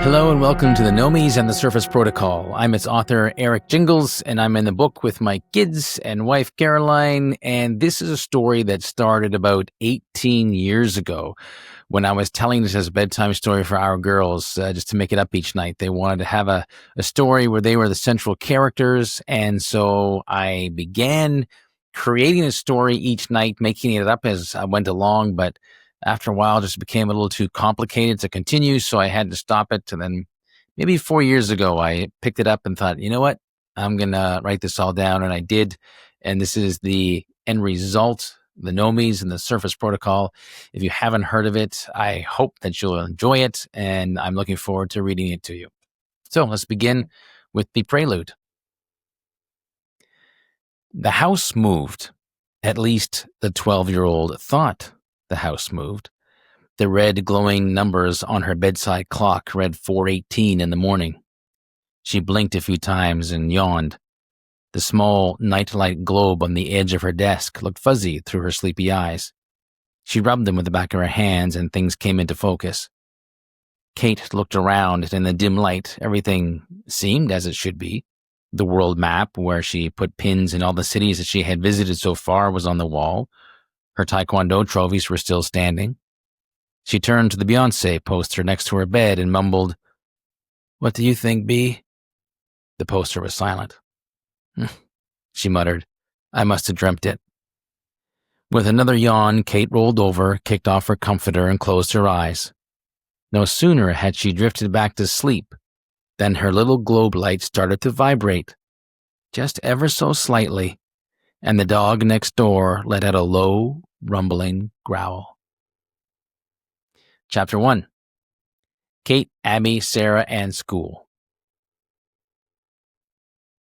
Hello and welcome to the Nomies and the Surface Protocol. I'm its author, EriK Gingles, and I'm in the book with my kids and wife, Caroline, and this is a story that started about 18 years ago when I was telling this as a bedtime story for our girls, just to make it up each night. They wanted to have a story where they were the central characters, and so I began creating a story each night, making it up as I went along, but after a while, it just became a little too complicated to continue, so I had to stop it. And then maybe 4 years ago, I picked it up and thought, you know what? I'm going to write this all down, and I did. And this is the end result, the Nomies and the Surface Protocol. If you haven't heard of it, I hope that you'll enjoy it, and I'm looking forward to reading it to you. So let's begin with the prelude. The house moved. At least the 12-year-old thought the house moved. The red glowing numbers on her bedside clock read 4:18 in the morning. She blinked a few times and yawned. The small nightlight globe on the edge of her desk looked fuzzy through her sleepy eyes. She rubbed them with the back of her hands and things came into focus. Kate looked around, and in the dim light, everything seemed as it should be. The world map, where she put pins in all the cities that she had visited so far, was on the wall. Her taekwondo trophies were still standing. She turned to the Beyoncé poster next to her bed and mumbled, "What do you think, B?" The poster was silent. She muttered, "I must have dreamt it." With another yawn, Kate rolled over, kicked off her comforter, and closed her eyes. No sooner had she drifted back to sleep than her little globe light started to vibrate, just ever so slightly, and the dog next door let out a low, rumbling growl. Chapter 1. Kate, Abbie, Sarah, and School.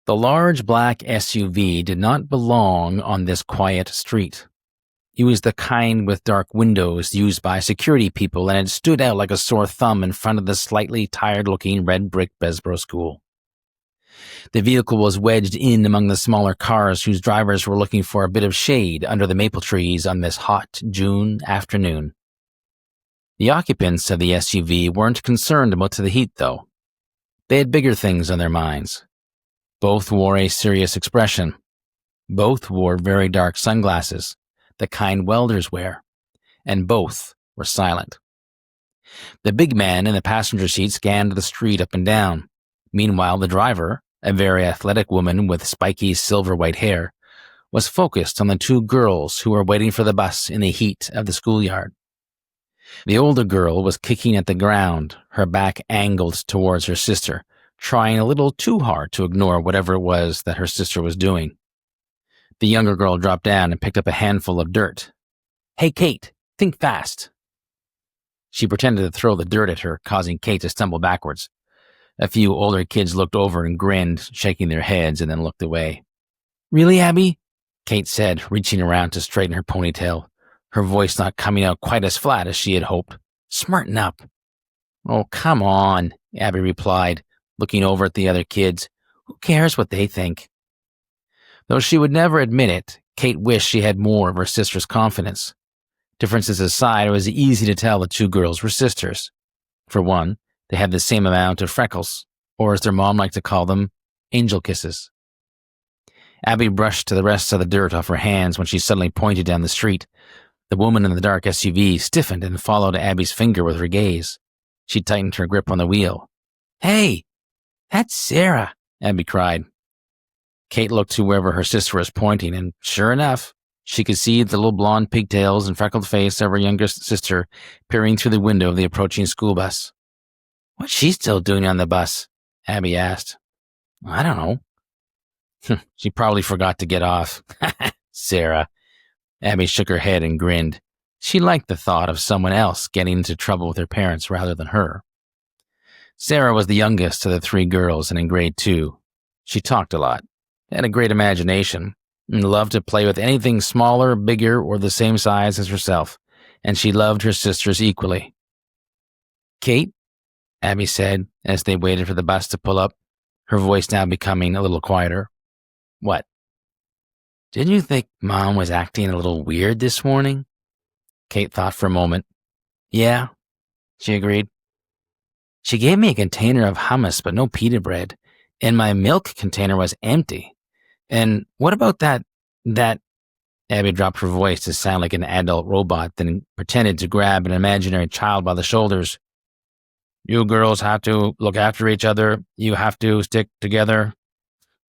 The large black SUV did not belong on this quiet street. It was the kind with dark windows used by security people, and it stood out like a sore thumb in front of the slightly tired-looking red brick Besborough School. The vehicle was wedged in among the smaller cars whose drivers were looking for a bit of shade under the maple trees on this hot June afternoon. The occupants of the SUV weren't concerned about the heat, though. They had bigger things on their minds. Both wore a serious expression. Both wore very dark sunglasses, the kind welders wear, and both were silent. The big man in the passenger seat scanned the street up and down. Meanwhile, the driver, a very athletic woman with spiky silver-white hair, was focused on the two girls who were waiting for the bus in the heat of the schoolyard. The older girl was kicking at the ground, her back angled towards her sister, trying a little too hard to ignore whatever it was that her sister was doing. The younger girl dropped down and picked up a handful of dirt. "Hey, Kate, think fast." She pretended to throw the dirt at her, causing Kate to stumble backwards. A few older kids looked over and grinned, shaking their heads, and then looked away. "Really, Abbie?" Kate said, reaching around to straighten her ponytail, her voice not coming out quite as flat as she had hoped. "Smarten up." "Oh, come on," Abbie replied, looking over at the other kids. "Who cares what they think?" Though she would never admit it, Kate wished she had more of her sister's confidence. Differences aside, it was easy to tell the two girls were sisters. For one, they had the same amount of freckles, or as their mom liked to call them, angel kisses. Abbie brushed the rest of the dirt off her hands when she suddenly pointed down the street. The woman in the dark SUV stiffened and followed Abbie's finger with her gaze. She tightened her grip on the wheel. "Hey, that's Sarah," Abbie cried. Kate looked to wherever her sister was pointing, and sure enough, she could see the little blonde pigtails and freckled face of her younger sister peering through the window of the approaching school bus. "What's she still doing on the bus?" Abbie asked. "I don't know." "She probably forgot to get off." "Sarah." Abbie shook her head and grinned. She liked the thought of someone else getting into trouble with her parents rather than her. Sarah was the youngest of the three girls and in grade 2. She talked a lot, had a great imagination, and loved to play with anything smaller, bigger, or the same size as herself, and she loved her sisters equally. "Kate," Abbie said as they waited for the bus to pull up, her voice now becoming a little quieter. "What?" "Didn't you think Mom was acting a little weird this morning?" Kate thought for a moment. "Yeah," she agreed. She gave me a container of hummus, but no pita bread, and my milk container was empty. And what about that Abbie dropped her voice to sound like an adult robot, then pretended to grab an imaginary child by the shoulders. You girls have to look after each other. You have to stick together.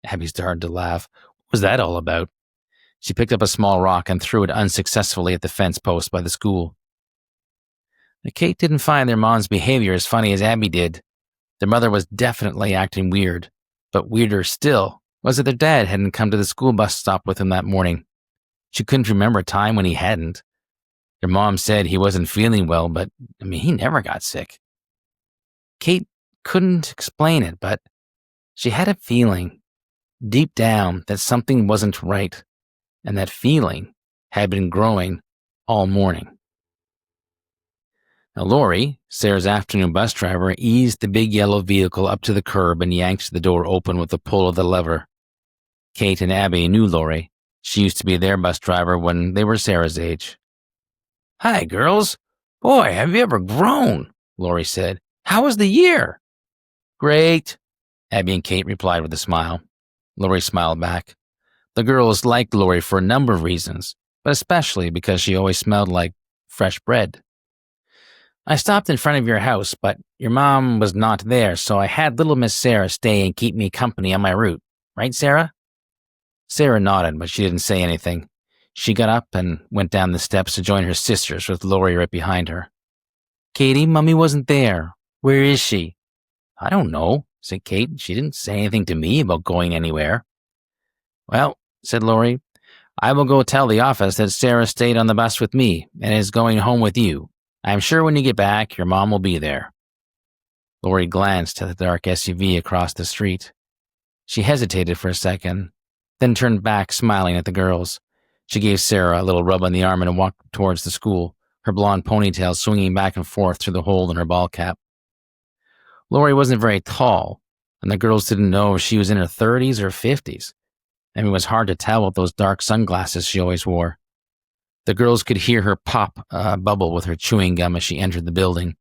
Abbie started to laugh. What was that all about? She picked up a small rock and threw it unsuccessfully at the fence post by the school. Kate didn't find their mom's behavior as funny as Abbie did. Their mother was definitely acting weird, but weirder still was that their dad hadn't come to the school bus stop with them that morning. She couldn't remember a time when he hadn't. Their mom said he wasn't feeling well, but, he never got sick. Kate couldn't explain it, but she had a feeling, deep down, that something wasn't right, and that feeling had been growing all morning. Now, Lori, Sarah's afternoon bus driver, eased the big yellow vehicle up to the curb and yanked the door open with a pull of the lever. Kate and Abbie knew Lori. She used to be their bus driver when they were Sarah's age. Hi, girls. Boy, have you ever grown, Lori said. How was the year? Great, Abbie and Kate replied with a smile. Lori smiled back. The girls liked Lori for a number of reasons, but especially because she always smelled like fresh bread. I stopped in front of your house, but your mom was not there, so I had little Miss Sarah stay and keep me company on my route. Right, Sarah? Sarah nodded, but she didn't say anything. She got up and went down the steps to join her sisters with Lori right behind her. Katie, Mummy wasn't there. Where is she? I don't know, said Kate. She didn't say anything to me about going anywhere. Well, said Lori, I will go tell the office that Sarah stayed on the bus with me and is going home with you. I'm sure when you get back, your mom will be there. Lori glanced at the dark SUV across the street. She hesitated for a second, then turned back, smiling at the girls. She gave Sarah a little rub on the arm and walked towards the school, her blonde ponytail swinging back and forth through the hole in her ball cap. Lori wasn't very tall, and the girls didn't know if she was in her 30s or 50s. It was hard to tell with those dark sunglasses she always wore. The girls could hear her pop a bubble with her chewing gum as she entered the building.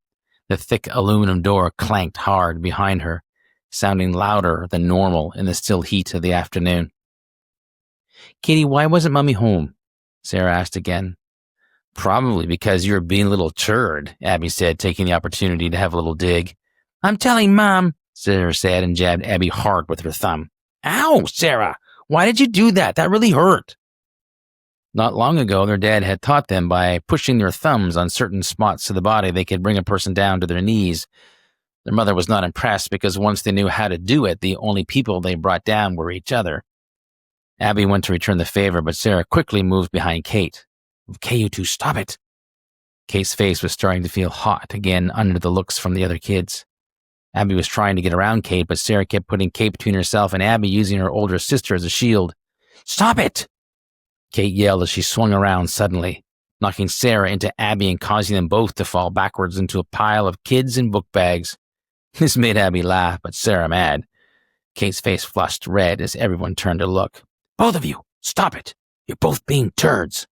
The thick aluminum door clanked hard behind her, sounding louder than normal in the still heat of the afternoon. Katie, why wasn't Mummy home? Sarah asked again. Probably because you were being a little turd, Abbie said, taking the opportunity to have a little dig. I'm telling Mom, Sarah said, and jabbed Abbie hard with her thumb. Ow, Sarah! Why did you do that? That really hurt. Not long ago, their dad had taught them by pushing their thumbs on certain spots of the body they could bring a person down to their knees. Their mother was not impressed because once they knew how to do it, the only people they brought down were each other. Abbie went to return the favor, but Sarah quickly moved behind Kate. Okay, you two, stop it. Kate's face was starting to feel hot again under the looks from the other kids. Abbie was trying to get around Kate, but Sarah kept putting Kate between herself and Abbie, using her older sister as a shield. Stop it! Kate yelled as she swung around suddenly, knocking Sarah into Abbie and causing them both to fall backwards into a pile of kids and book bags. This made Abbie laugh, but Sarah mad. Kate's face flushed red as everyone turned to look. Both of you, stop it! You're both being turds.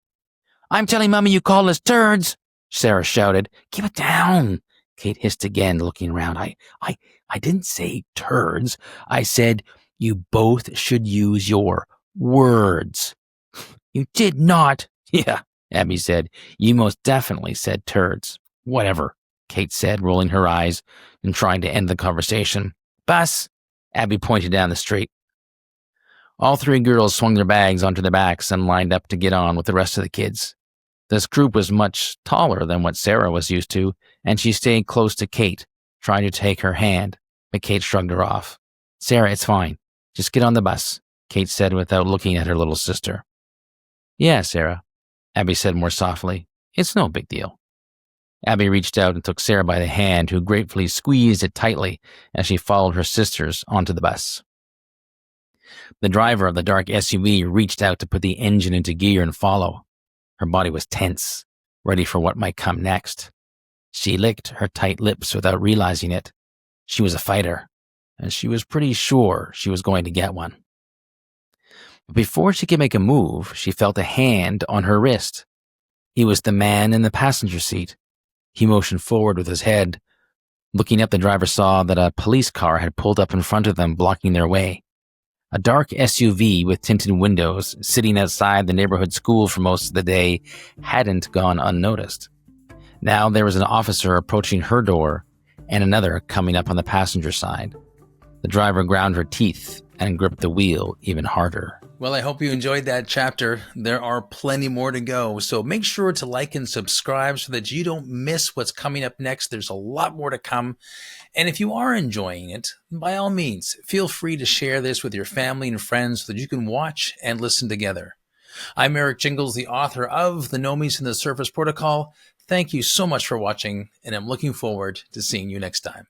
I'm telling Mummy you call us turds, Sarah shouted. Keep it down, Kate hissed again, looking around. I didn't say turds. I said you both should use your words. You did not. Yeah, Abbie said. You most definitely said turds. Whatever, Kate said, rolling her eyes and trying to end the conversation. Bus, Abbie pointed down the street. All three girls swung their bags onto their backs and lined up to get on with the rest of the kids. This group was much taller than what Sarah was used to, and she stayed close to Kate, trying to take her hand, but Kate shrugged her off. Sarah, it's fine. Just get on the bus, Kate said without looking at her little sister. Yeah, Sarah, Abbie said more softly. It's no big deal. Abbie reached out and took Sarah by the hand, who gratefully squeezed it tightly as she followed her sisters onto the bus. The driver of the dark SUV reached out to put the engine into gear and follow. Her body was tense, ready for what might come next. She licked her tight lips without realizing it. She was a fighter, and she was pretty sure she was going to get one. But before she could make a move, she felt a hand on her wrist. He was the man in the passenger seat. He motioned forward with his head. Looking up, the driver saw that a police car had pulled up in front of them, blocking their way. A dark SUV with tinted windows, sitting outside the neighborhood school for most of the day, hadn't gone unnoticed. Now there was an officer approaching her door and another coming up on the passenger side. The driver ground her teeth and gripped the wheel even harder. Well, I hope you enjoyed that chapter. There are plenty more to go, so make sure to like and subscribe so that you don't miss what's coming up next. There's a lot more to come. And if you are enjoying it, by all means, feel free to share this with your family and friends so that you can watch and listen together. I'm EriK Gingles, the author of The Nomies and the Surface Protocol. Thank you so much for watching, and I'm looking forward to seeing you next time.